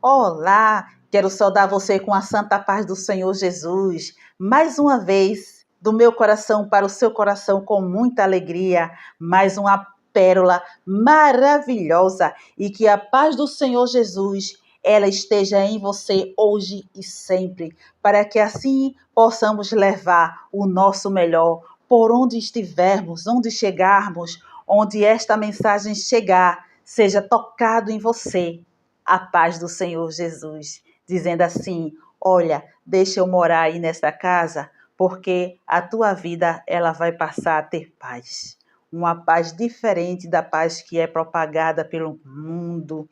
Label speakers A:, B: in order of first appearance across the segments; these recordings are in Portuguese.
A: Olá, quero saudar você com a santa paz do Senhor Jesus. Mais uma vez, do meu coração para o seu coração, com muita alegria, mais uma pérola maravilhosa. E que a paz do Senhor Jesus, ela esteja em você hoje e sempre, para que assim possamos levar o nosso melhor por onde estivermos, onde chegarmos, onde esta mensagem chegar, seja tocado em você a paz do Senhor Jesus, dizendo assim: olha, deixa eu morar aí nesta casa, porque a tua vida ela vai passar a ter paz. Uma paz diferente da paz que é propagada pelo mundo,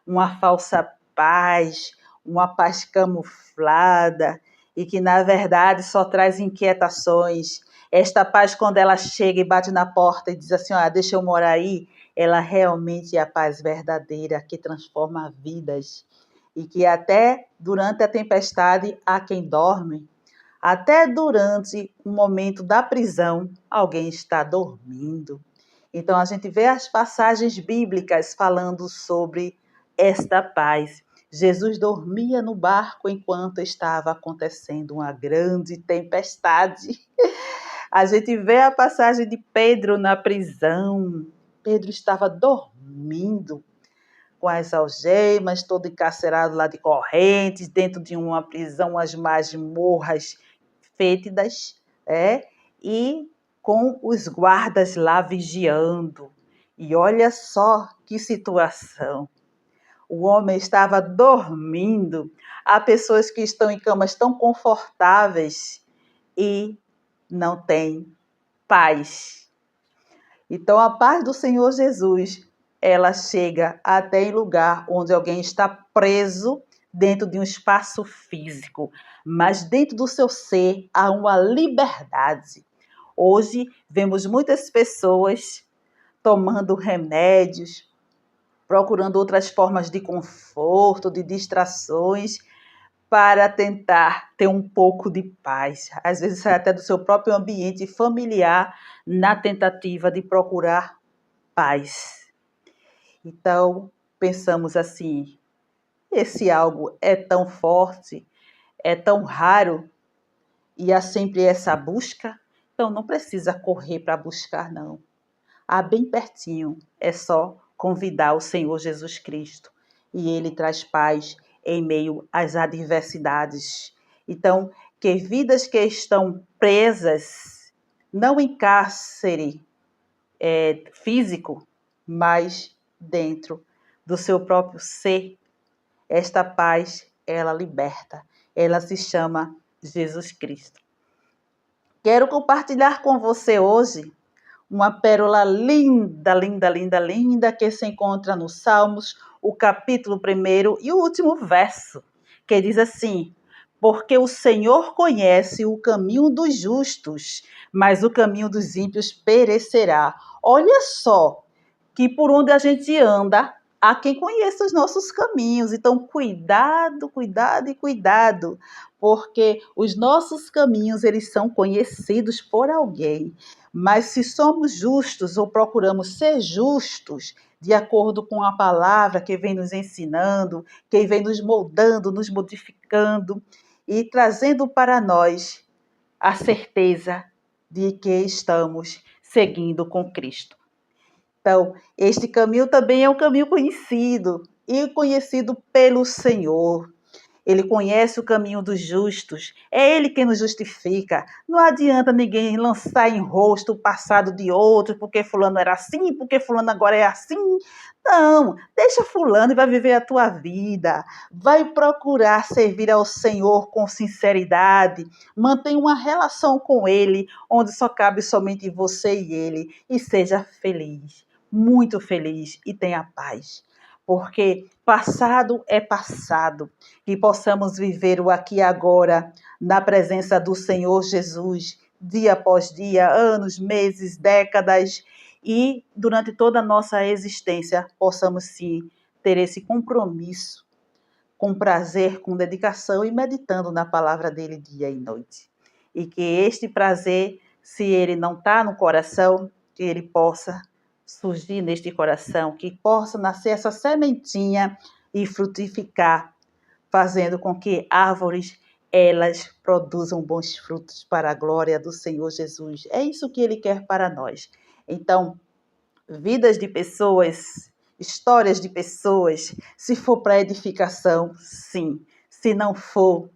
A: uma falsa paz, uma paz camuflada e que na verdade só traz inquietações. Esta paz, quando ela chega e bate na porta e diz assim: ah, deixa eu morar aí, ela realmente é a paz verdadeira que transforma vidas. E que até durante a tempestade há quem dorme, até durante o momento da prisão alguém está dormindo. Então a gente vê as passagens bíblicas falando sobre esta paz. Jesus dormia no barco enquanto estava acontecendo uma grande tempestade. A gente vê a passagem de Pedro na prisão. Pedro estava dormindo com as algemas, todo encarcerado lá de correntes, dentro de uma prisão, as masmorras fétidas, e com os guardas lá vigiando. E olha só que situação. O homem estava dormindo. Há pessoas que estão em camas tão confortáveis e não têm paz. Então, a paz do Senhor Jesus, ela chega até em lugar onde alguém está preso dentro de um espaço físico, mas dentro do seu ser há uma liberdade. Hoje, vemos muitas pessoas tomando remédios, procurando outras formas de conforto, de distrações, para tentar ter um pouco de paz. Às vezes sai até do seu próprio ambiente familiar na tentativa de procurar paz. Então, pensamos assim, esse algo é tão forte, é tão raro, e há sempre essa busca, então não precisa correr para buscar, não. Há bem pertinho, é só convidar o Senhor Jesus Cristo e Ele traz paz em meio às adversidades. Então, que vidas que estão presas, não em cárcere físico, mas dentro do seu próprio ser, esta paz, ela liberta, ela se chama Jesus Cristo. Quero compartilhar com você hoje uma pérola linda, linda, linda, linda, que se encontra no Salmos, o capítulo 1 e o último verso, que diz assim: porque o Senhor conhece o caminho dos justos, mas o caminho dos ímpios perecerá. Olha só, que por onde a gente anda, há quem conheça os nossos caminhos. Então, cuidado, cuidado e cuidado, porque os nossos caminhos, eles são conhecidos por alguém. Mas se somos justos ou procuramos ser justos, de acordo com a palavra que vem nos ensinando, que vem nos moldando, nos modificando e trazendo para nós a certeza de que estamos seguindo com Cristo. Então, este caminho também é um caminho conhecido e conhecido pelo Senhor. Ele conhece o caminho dos justos. É Ele quem nos justifica. Não adianta ninguém lançar em rosto o passado de outro, porque fulano era assim, porque fulano agora é assim. Não, deixa fulano e vai viver a tua vida. Vai procurar servir ao Senhor com sinceridade. Mantenha uma relação com Ele, onde só cabe somente você e Ele. E seja feliz, muito feliz e tenha paz. Porque passado é passado, que possamos viver o aqui e agora na presença do Senhor Jesus, dia após dia, anos, meses, décadas, e durante toda a nossa existência possamos sim ter esse compromisso com prazer, com dedicação e meditando na palavra dele dia e noite. E que este prazer, se ele não está no coração, que ele possa surgir neste coração, que possa nascer essa sementinha e frutificar fazendo com que árvores elas produzam bons frutos para a glória do Senhor Jesus. É isso que Ele quer para nós. Então, vidas de pessoas, histórias de pessoas, se for para edificação, sim. Se não for,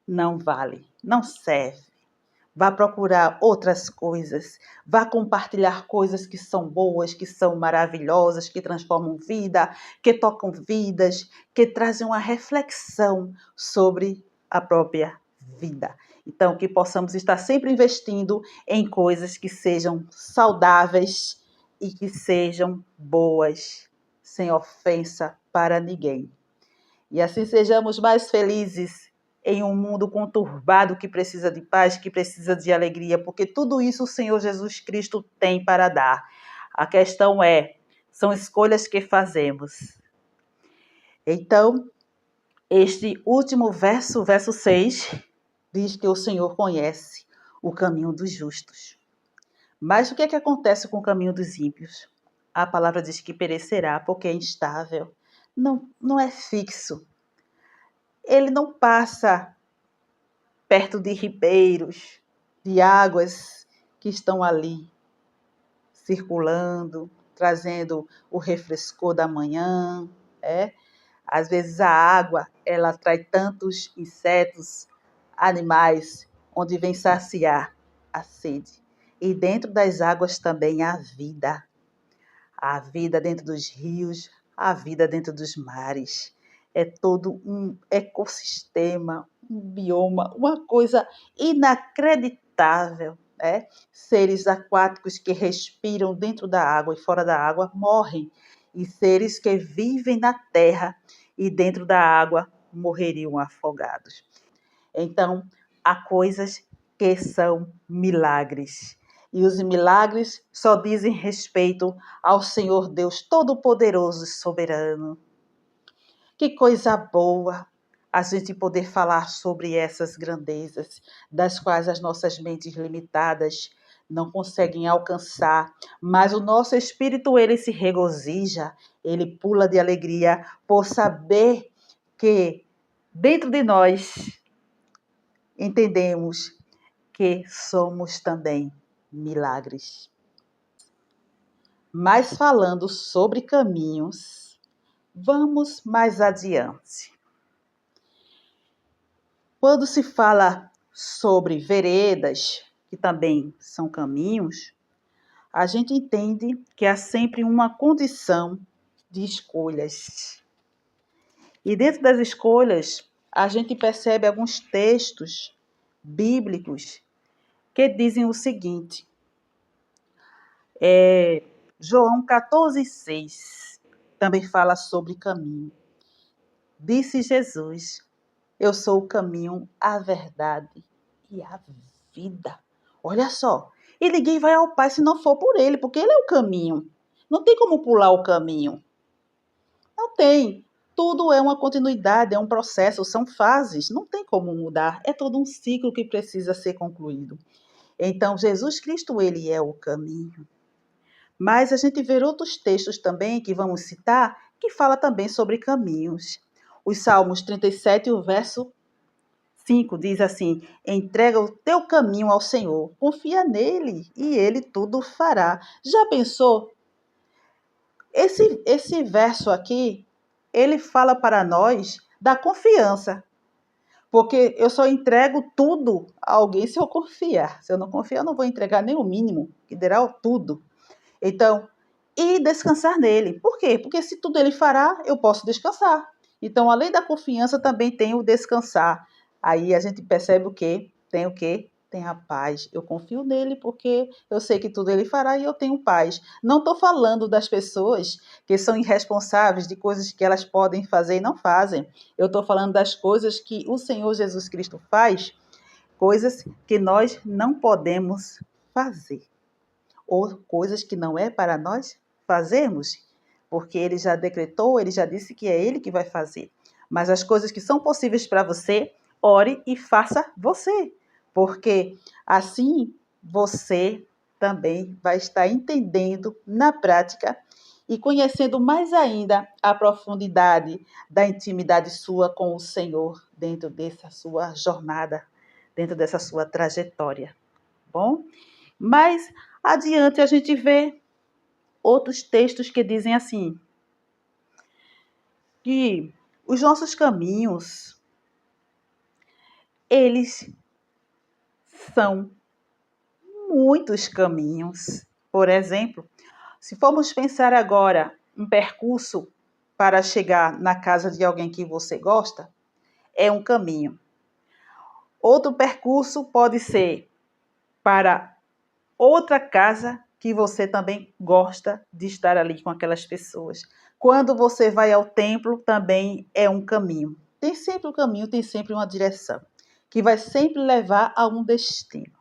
A: não vale, não serve. Vá procurar outras coisas, vá compartilhar coisas que são boas, que são maravilhosas, que transformam vida, que tocam vidas, que trazem uma reflexão sobre a própria vida. Então, que possamos estar sempre investindo em coisas que sejam saudáveis e que sejam boas, sem ofensa para ninguém. E assim sejamos mais felizes em um mundo conturbado que precisa de paz, que precisa de alegria, porque tudo isso o Senhor Jesus Cristo tem para dar. A questão são escolhas que fazemos. Então, este último verso, verso 6, diz que o Senhor conhece o caminho dos justos. Mas o que é que acontece com o caminho dos ímpios? A palavra diz que perecerá, porque é instável. Não é fixo. Ele não passa perto de ribeiros, de águas que estão ali circulando, trazendo o refrescor da manhã. Às vezes a água ela atrai tantos insetos, animais, onde vem saciar a sede. E dentro das águas também há vida. Há vida dentro dos rios, há vida dentro dos mares. É todo um ecossistema, um bioma, uma coisa inacreditável. Seres aquáticos que respiram dentro da água e fora da água morrem. E seres que vivem na terra e dentro da água morreriam afogados. Então, há coisas que são milagres. E os milagres só dizem respeito ao Senhor Deus Todo-Poderoso e Soberano. Que coisa boa a gente poder falar sobre essas grandezas, das quais as nossas mentes limitadas não conseguem alcançar, mas o nosso espírito, ele se regozija, ele pula de alegria por saber que dentro de nós entendemos que somos também milagres. Mas falando sobre caminhos, vamos mais adiante. Quando se fala sobre veredas, que também são caminhos, a gente entende que há sempre uma condição de escolhas. E dentro das escolhas, a gente percebe alguns textos bíblicos que dizem o seguinte. João 14,6 também fala sobre caminho. Disse Jesus: eu sou o caminho, a verdade e a vida. Olha só, e ninguém vai ao Pai se não for por Ele, porque Ele é o caminho. Não tem como pular o caminho. Não tem. Tudo é uma continuidade, é um processo, são fases. Não tem como mudar. É todo um ciclo que precisa ser concluído. Então, Jesus Cristo, Ele é o caminho. Mas a gente vê outros textos também, que vamos citar, que fala também sobre caminhos. Os Salmos 37, o verso 5 diz assim: entrega o teu caminho ao Senhor, confia nele e ele tudo fará. Já pensou? Esse verso aqui, ele fala para nós da confiança. Porque eu só entrego tudo a alguém se eu confiar. Se eu não confiar, eu não vou entregar nem o mínimo, que dirá o tudo. Então, e descansar nele. Por quê? Porque se tudo ele fará, eu posso descansar. Então, além da confiança, também tem o descansar. Aí a gente percebe o quê? Tem o quê? Tem a paz. Eu confio nele porque eu sei que tudo ele fará e eu tenho paz. Não estou falando das pessoas que são irresponsáveis de coisas que elas podem fazer e não fazem. Eu estou falando das coisas que o Senhor Jesus Cristo faz, coisas que nós não podemos fazer. Ou coisas que não é para nós fazermos, porque ele já decretou, ele já disse que é ele que vai fazer. Mas as coisas que são possíveis para você, ore e faça você, porque assim você também vai estar entendendo na prática e conhecendo mais ainda a profundidade da intimidade sua com o Senhor dentro dessa sua jornada, dentro dessa sua trajetória. Bom, mas adiante a gente vê outros textos que dizem assim, que os nossos caminhos, eles são muitos caminhos. Por exemplo, se formos pensar agora um percurso para chegar na casa de alguém que você gosta, é um caminho. Outro percurso pode ser para outra casa que você também gosta de estar ali com aquelas pessoas. Quando você vai ao templo, também é um caminho. Tem sempre um caminho, tem sempre uma direção, que vai sempre levar a um destino.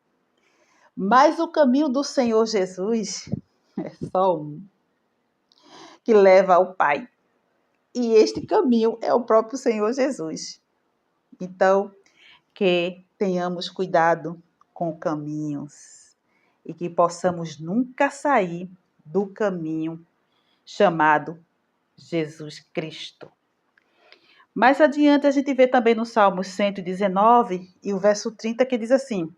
A: Mas o caminho do Senhor Jesus é só um, que leva ao Pai. E este caminho é o próprio Senhor Jesus. Então, que tenhamos cuidado com caminhos e que possamos nunca sair do caminho chamado Jesus Cristo. Mais adiante a gente vê também no Salmo 119 e o verso 30 que diz assim: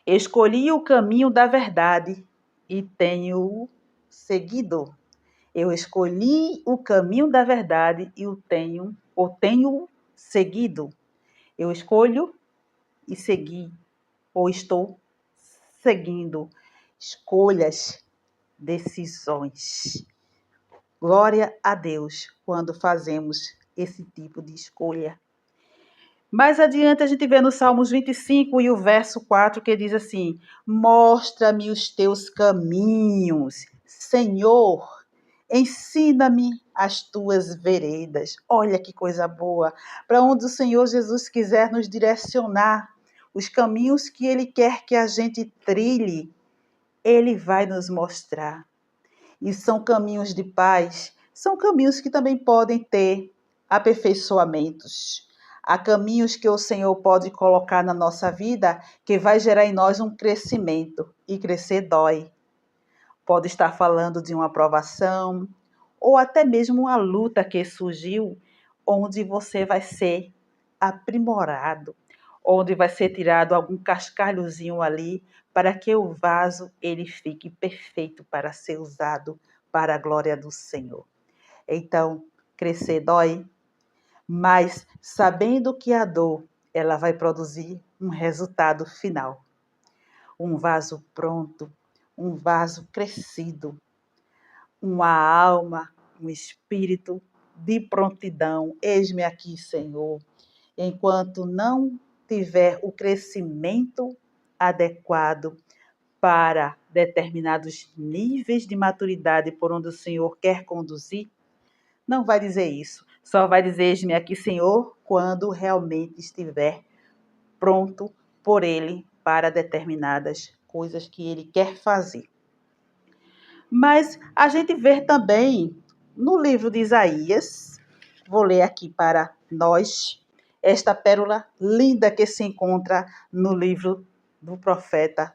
A: escolhi o caminho da verdade e tenho seguido. Eu escolhi o caminho da verdade e o tenho seguido. Eu escolho e segui, ou estou seguindo escolhas, decisões. Glória a Deus quando fazemos esse tipo de escolha. Mais adiante a gente vê no Salmos 25 e o verso 4 que diz assim: mostra-me os teus caminhos, Senhor, ensina-me as tuas veredas. Olha que coisa boa, para onde o Senhor Jesus quiser nos direcionar, os caminhos que Ele quer que a gente trilhe, Ele vai nos mostrar. E são caminhos de paz, são caminhos que também podem ter aperfeiçoamentos. Há caminhos que o Senhor pode colocar na nossa vida que vai gerar em nós um crescimento. E crescer dói. Pode estar falando de uma aprovação ou até mesmo uma luta que surgiu onde você vai ser aprimorado, onde vai ser tirado algum cascalhozinho ali para que o vaso ele fique perfeito para ser usado para a glória do Senhor. Então, crescer dói, mas sabendo que a dor ela vai produzir um resultado final. Um vaso pronto, um vaso crescido, uma alma, um espírito de prontidão. Eis-me aqui, Senhor. Enquanto não tiver o crescimento adequado para determinados níveis de maturidade por onde o Senhor quer conduzir, não vai dizer isso. Só vai dizer, eis-me aqui, Senhor, quando realmente estiver pronto por Ele para determinadas coisas que Ele quer fazer. Mas a gente vê também no livro de Isaías, vou ler aqui para nós, esta pérola linda que se encontra no livro do profeta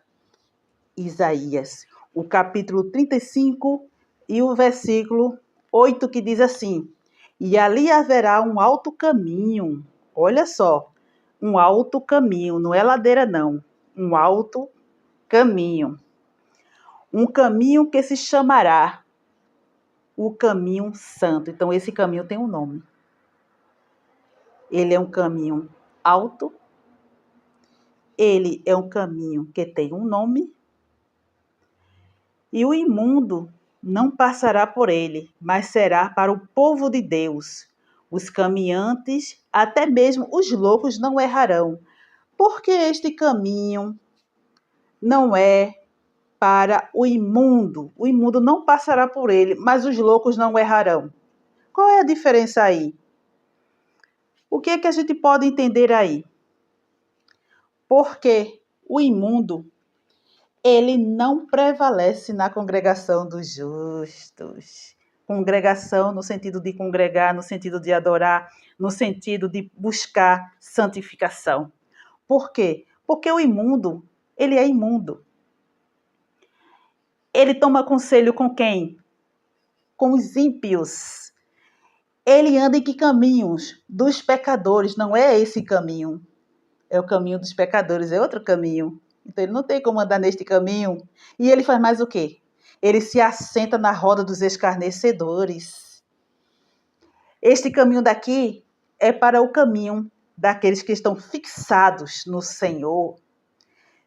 A: Isaías, o capítulo 35 e o versículo 8, que diz assim: e ali haverá um alto caminho, olha só, um alto caminho, não é ladeira não, um alto caminho. Um caminho que se chamará o caminho santo. Então, esse caminho tem um nome. Ele é um caminho alto. Ele é um caminho que tem um nome. E o imundo não passará por ele, mas será para o povo de Deus. Os caminhantes, até mesmo os loucos, não errarão. Porque este caminho não é para o imundo. O imundo não passará por ele, mas os loucos não errarão. Qual é a diferença aí? O que é que a gente pode entender aí? Porque o imundo, ele não prevalece na congregação dos justos. Congregação no sentido de congregar, no sentido de adorar, no sentido de buscar santificação. Por quê? Porque o imundo, ele é imundo. Ele toma conselho com quem? com os ímpios. Ele anda em que caminhos? Dos pecadores, não é esse caminho. É o caminho dos pecadores, é outro caminho. Então ele não tem como andar neste caminho. E ele faz mais o quê? Ele se assenta na roda dos escarnecedores. Este caminho daqui é para o caminho daqueles que estão fixados no Senhor.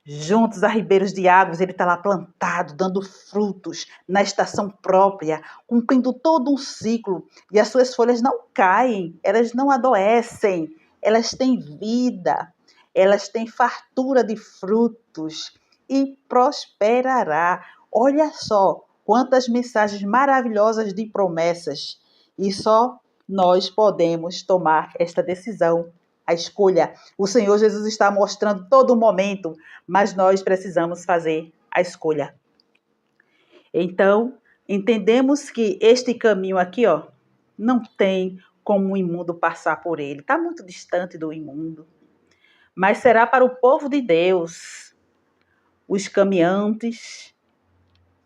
A: Juntos a ribeiros de águas, ele está lá plantado, dando frutos na estação própria, cumprindo todo um ciclo. E as suas folhas não caem, elas não adoecem, elas têm vida, elas têm fartura de frutos e prosperará. Olha só quantas mensagens maravilhosas de promessas. E só nós podemos tomar esta decisão, a escolha. O Senhor Jesus está mostrando todo momento, mas nós precisamos fazer a escolha. Então, entendemos que este caminho aqui, ó, não tem como o imundo passar por ele. Está muito distante do imundo. Mas será para o povo de Deus, os caminhantes.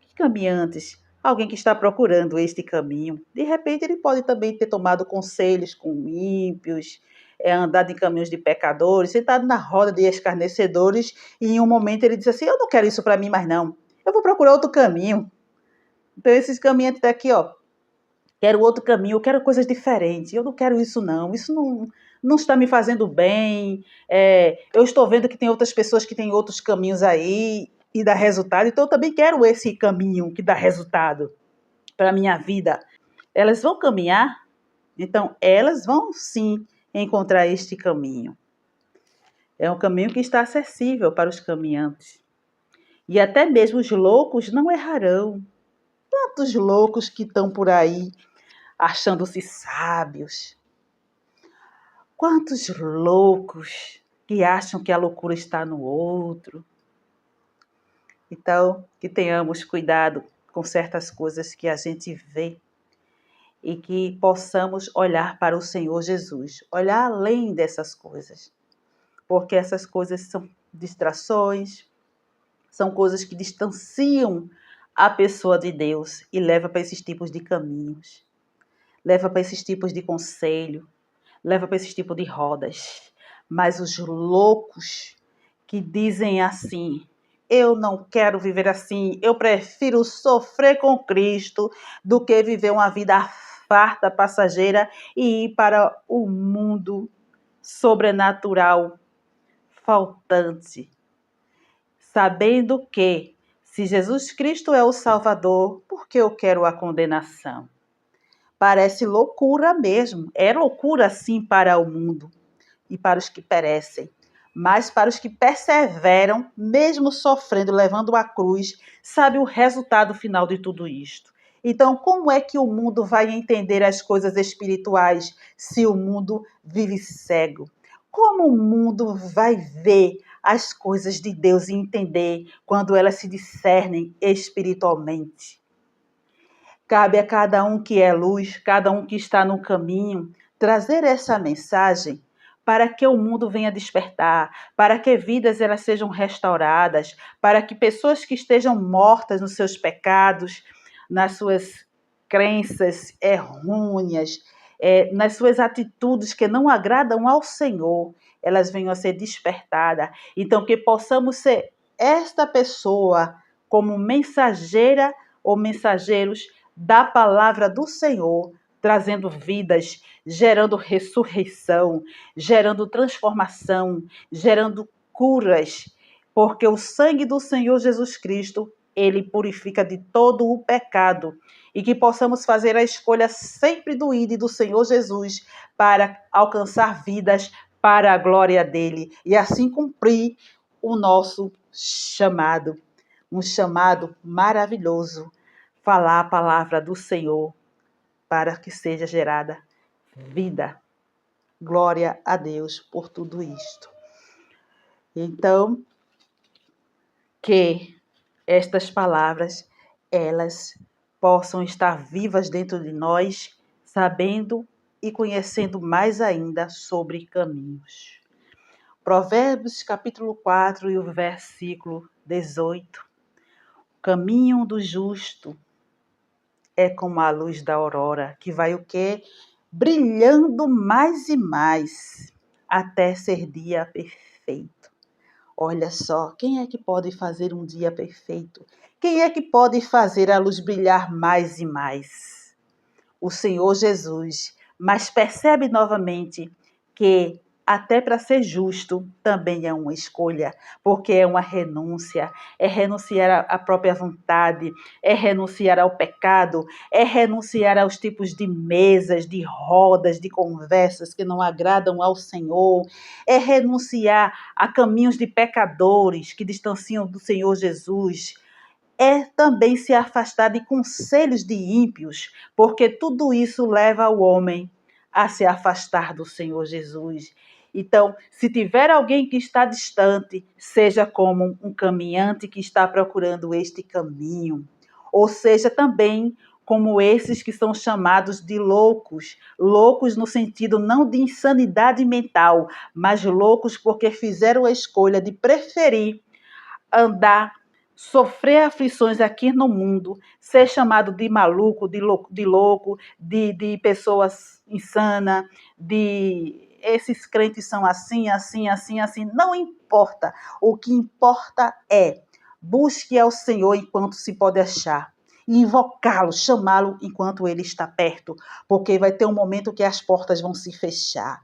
A: Que caminhantes? Alguém que está procurando este caminho. De repente, ele pode também ter tomado conselhos com ímpios, andado em caminhos de pecadores, sentado na roda de escarnecedores, e em um momento ele disse assim, eu não quero isso para mim mais não, eu vou procurar outro caminho. Então esses caminhantes daqui, ó, quero outro caminho, eu quero coisas diferentes, eu não quero isso não está me fazendo bem, eu estou vendo que tem outras pessoas que têm outros caminhos aí e dá resultado, então eu também quero esse caminho que dá resultado para a minha vida. Elas vão caminhar, então elas vão sim encontrar este caminho. É um caminho que está acessível para os caminhantes. E até mesmo os loucos não errarão. Quantos loucos que estão por aí achando-se sábios? Quantos loucos que acham que a loucura está no outro? Então, que tenhamos cuidado com certas coisas que a gente vê e que possamos olhar para o Senhor Jesus, olhar além dessas coisas. Porque essas coisas são distrações, são coisas que distanciam a pessoa de Deus e leva para esses tipos de caminhos, leva para esses tipos de conselho, leva para esses tipos de rodas. Mas os loucos que dizem assim, eu não quero viver assim, eu prefiro sofrer com Cristo do que viver uma vida farta, passageira e ir para o mundo sobrenatural faltante, sabendo que, se Jesus Cristo é o Salvador, por que eu quero a condenação? Parece loucura mesmo, é loucura sim para o mundo e para os que perecem, mas para os que perseveram, mesmo sofrendo, levando a cruz, sabe o resultado final de tudo isto. Então, como é que o mundo vai entender as coisas espirituais se o mundo vive cego? Como o mundo vai ver as coisas de Deus e entender quando elas se discernem espiritualmente? Cabe a cada um que é luz, cada um que está no caminho, trazer essa mensagem para que o mundo venha despertar, para que vidas elas sejam restauradas, para que pessoas que estejam mortas nos seus pecados, nas suas crenças errôneas, nas suas atitudes que não agradam ao Senhor, elas venham a ser despertadas. Então, que possamos ser esta pessoa como mensageira ou mensageiros da palavra do Senhor, trazendo vidas, gerando ressurreição, gerando transformação, gerando curas, porque o sangue do Senhor Jesus Cristo, ele purifica de todo o pecado, e que possamos fazer a escolha sempre do ID do Senhor Jesus para alcançar vidas para a glória dele e assim cumprir o nosso chamado, um chamado maravilhoso, falar a palavra do Senhor para que seja gerada vida. Glória a Deus por tudo isto. Então, que estas palavras, elas possam estar vivas dentro de nós, sabendo e conhecendo mais ainda sobre caminhos. Provérbios capítulo 4 e o versículo 18. O caminho do justo é como a luz da aurora, que vai o quê? Brilhando mais e mais, até ser dia perfeito. Olha só, quem é que pode fazer um dia perfeito? Quem é que pode fazer a luz brilhar mais e mais? O Senhor Jesus. Mas percebe novamente que até para ser justo também é uma escolha, porque é uma renúncia, é renunciar à própria vontade, é renunciar ao pecado, é renunciar aos tipos de mesas, de rodas, de conversas que não agradam ao Senhor, é renunciar a caminhos de pecadores que distanciam do Senhor Jesus, é também se afastar de conselhos de ímpios, porque tudo isso leva o homem a se afastar do Senhor Jesus. Então, se tiver alguém que está distante, seja como um caminhante que está procurando este caminho, ou seja também como esses que são chamados de loucos, loucos no sentido não de insanidade mental, mas loucos porque fizeram a escolha de preferir andar, sofrer aflições aqui no mundo, ser chamado de maluco, de pessoas insanas, de esses crentes são assim, assim, assim, assim. Não importa. O que importa é busque ao Senhor enquanto se pode achar. E invocá-lo, chamá-lo enquanto ele está perto, porque vai ter um momento que as portas vão se fechar.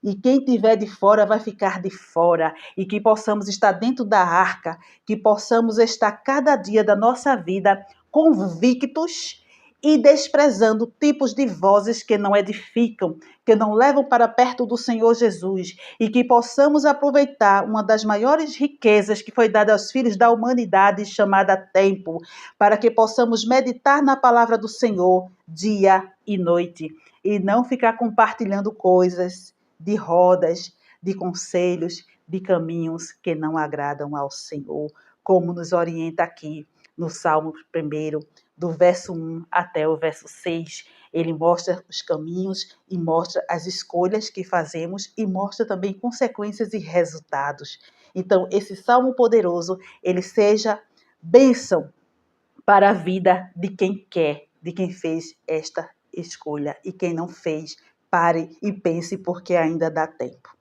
A: E quem estiver de fora vai ficar de fora. E que possamos estar dentro da arca, que possamos estar cada dia da nossa vida convictos e desprezando tipos de vozes que não edificam, que não levam para perto do Senhor Jesus, e que possamos aproveitar uma das maiores riquezas que foi dada aos filhos da humanidade, chamada tempo, para que possamos meditar na palavra do Senhor dia e noite, e não ficar compartilhando coisas de rodas, de conselhos, de caminhos que não agradam ao Senhor, como nos orienta aqui no Salmo 1, do verso 1 até o verso 6. Ele mostra os caminhos e mostra as escolhas que fazemos e mostra também consequências e resultados. Então, esse Salmo poderoso, ele seja bênção para a vida de quem quer, de quem fez esta escolha. E quem não fez, pare e pense, porque ainda dá tempo.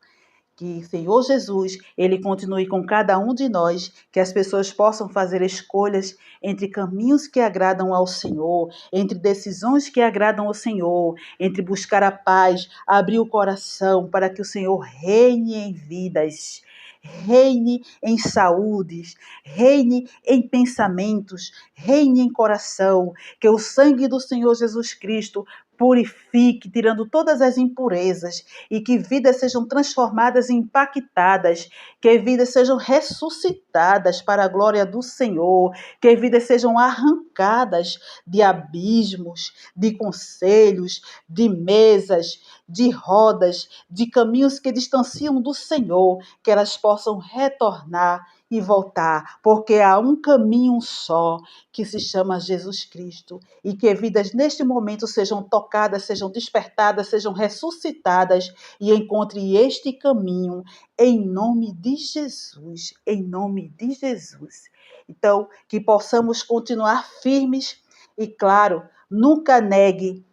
A: Que Senhor Jesus, Ele continue com cada um de nós, que as pessoas possam fazer escolhas entre caminhos que agradam ao Senhor, entre decisões que agradam ao Senhor, entre buscar a paz, abrir o coração para que o Senhor reine em vidas, reine em saúdes, reine em pensamentos, reine em coração, que o sangue do Senhor Jesus Cristo purifique, tirando todas as impurezas, e que vidas sejam transformadas e impactadas, que vidas sejam ressuscitadas para a glória do Senhor, que vidas sejam arrancadas de abismos, de conselhos, de mesas, de rodas, de caminhos que distanciam do Senhor, que elas possam retornar e voltar, porque há um caminho só, que se chama Jesus Cristo, e que vidas neste momento sejam tocadas, sejam despertadas, sejam ressuscitadas e encontre este caminho em nome de Jesus, em nome de Jesus. Então, que possamos continuar firmes e, claro, nunca negue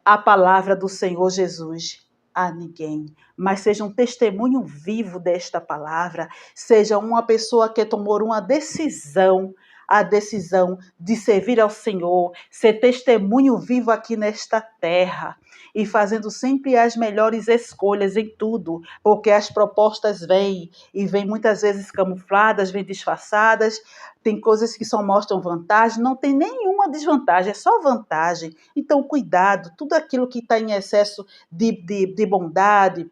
A: a palavra do Senhor Jesus a ninguém, mas seja um testemunho vivo desta palavra, seja uma pessoa que tomou uma decisão, a decisão de servir ao Senhor, ser testemunho vivo aqui nesta terra e fazendo sempre as melhores escolhas em tudo, porque as propostas vêm e vêm muitas vezes camufladas, vêm disfarçadas, tem coisas que só mostram vantagem, não tem nenhuma desvantagem, é só vantagem. Então, cuidado, tudo aquilo que está em excesso de bondade,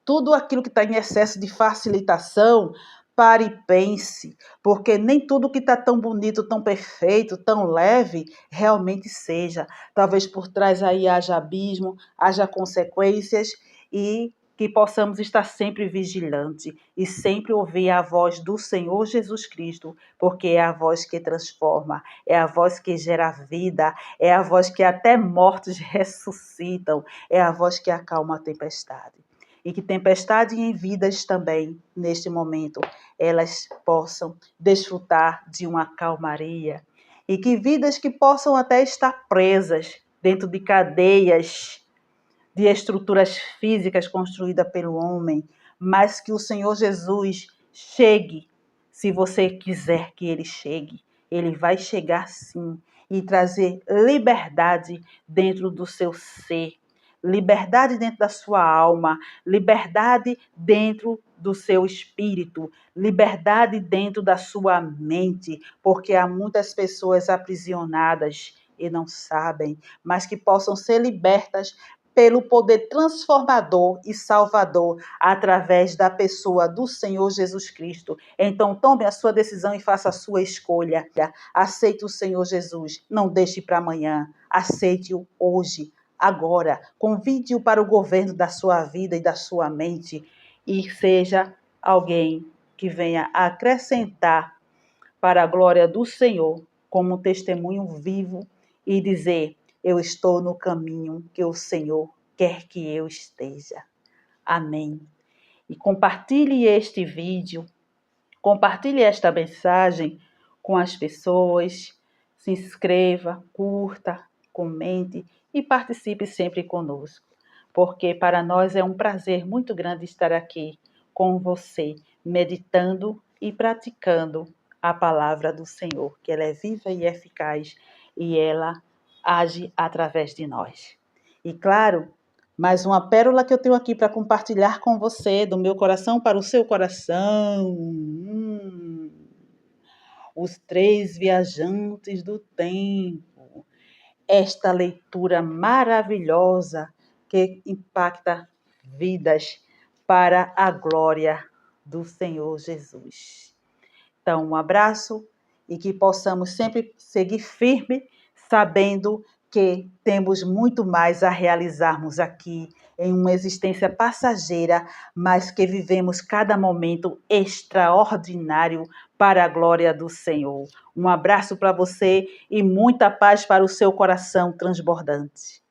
A: tudo aquilo que está em excesso de facilitação, pare e pense, porque nem tudo que está tão bonito, tão perfeito, tão leve, realmente seja. Talvez por trás aí haja abismo, haja consequências e que possamos estar sempre vigilantes e sempre ouvir a voz do Senhor Jesus Cristo, porque é a voz que transforma, é a voz que gera vida, é a voz que até mortos ressuscitam, é a voz que acalma a tempestade. E que tempestade em vidas também, neste momento, elas possam desfrutar de uma calmaria e que vidas que possam até estar presas dentro de cadeias de estruturas físicas construídas pelo homem, mas que o Senhor Jesus chegue, se você quiser que ele chegue. Ele vai chegar sim e trazer liberdade dentro do seu ser, liberdade dentro da sua alma, liberdade dentro do seu espírito, liberdade dentro da sua mente, porque há muitas pessoas aprisionadas e não sabem, mas que possam ser libertas pelo poder transformador e salvador através da pessoa do Senhor Jesus Cristo. Então tome a sua decisão e faça a sua escolha. Aceite o Senhor Jesus, não deixe para amanhã, aceite-o hoje, agora. Convide-o para o governo da sua vida e da sua mente e seja alguém que venha acrescentar para a glória do Senhor como um testemunho vivo e dizer: eu estou no caminho que o Senhor quer que eu esteja. Amém. E compartilhe este vídeo, compartilhe esta mensagem com as pessoas, se inscreva, curta, comente e participe sempre conosco, porque para nós é um prazer muito grande estar aqui com você, meditando e praticando a palavra do Senhor, que ela é viva e eficaz e ela age através de nós. E claro, mais uma pérola que eu tenho aqui para compartilhar com você, do meu coração para o seu coração. Os Três Viajantes do Tempo. Esta leitura maravilhosa que impacta vidas para a glória do Senhor Jesus. Então, um abraço e que possamos sempre seguir firme, sabendo que temos muito mais a realizarmos aqui em uma existência passageira, mas que vivemos cada momento extraordinário para a glória do Senhor. Um abraço para você e muita paz para o seu coração transbordante.